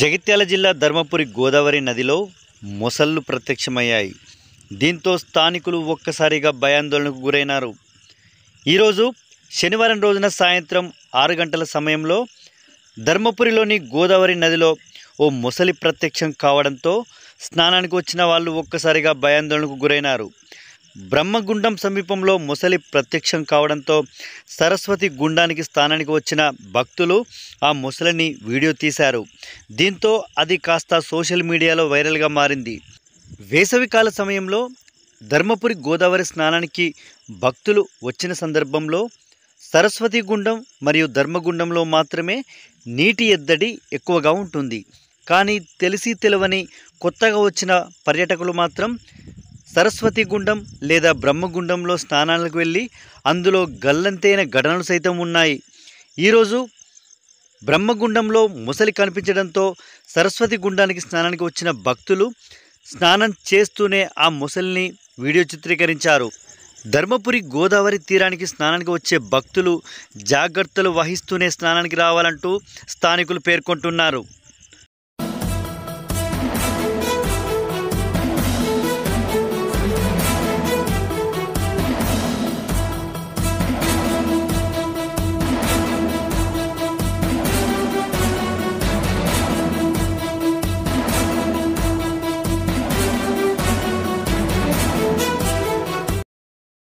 జగిత్యాల జిల్లా ధర్మపురి గోదావరి నదిలో మొసళ్ళు ప్రత్యక్షమయ్యాయి. దీంతో స్థానికులు ఒక్కసారిగా భయాందోళనకు గురైనారు. ఈరోజు శనివారం రోజున సాయంత్రం 6 గంటల సమయంలో ధర్మపురిలోని గోదావరి నదిలో ఓ మొసలి ప్రత్యక్షం కావడంతో స్నానానికి వచ్చిన వాళ్ళు ఒక్కసారిగా భయాందోళనకు గురైనారు. బ్రహ్మగుండం సమీపంలో మొసలి ప్రత్యక్షం కావడంతో సరస్వతి గుండానికి స్నానానికి వచ్చిన భక్తులు ఆ మొసలిని వీడియో తీశారు. దీంతో అది కాస్త సోషల్ మీడియాలో వైరల్గా మారింది. వేసవికాల సమయంలో ధర్మపురి గోదావరి స్నానానికి భక్తులు వచ్చిన సందర్భంలో సరస్వతి గుండం మరియు ధర్మగుండంలో మాత్రమే నీటి ఎద్దడి ఎక్కువగా ఉంటుంది. కానీ తెలిసి తెలవని కొత్తగా వచ్చిన పర్యాటకులు మాత్రం సరస్వతి గుండం లేదా బ్రహ్మగుండంలో స్నానాలకు వెళ్ళి అందులో గల్లంతైన ఘటనలు సైతం ఉన్నాయి. ఈరోజు బ్రహ్మగుండంలో మొసలి కనిపించడంతో సరస్వతి గుండానికి స్నానానికి వచ్చిన భక్తులు స్నానం చేస్తూనే ఆ మొసలిని వీడియో చిత్రీకరించారు. ధర్మపురి గోదావరి తీరానికి స్నానానికి వచ్చే భక్తులు జాగ్రత్తలు వహిస్తూనే స్నానానికి రావాలంటూ స్థానికులు పేర్కొంటున్నారు.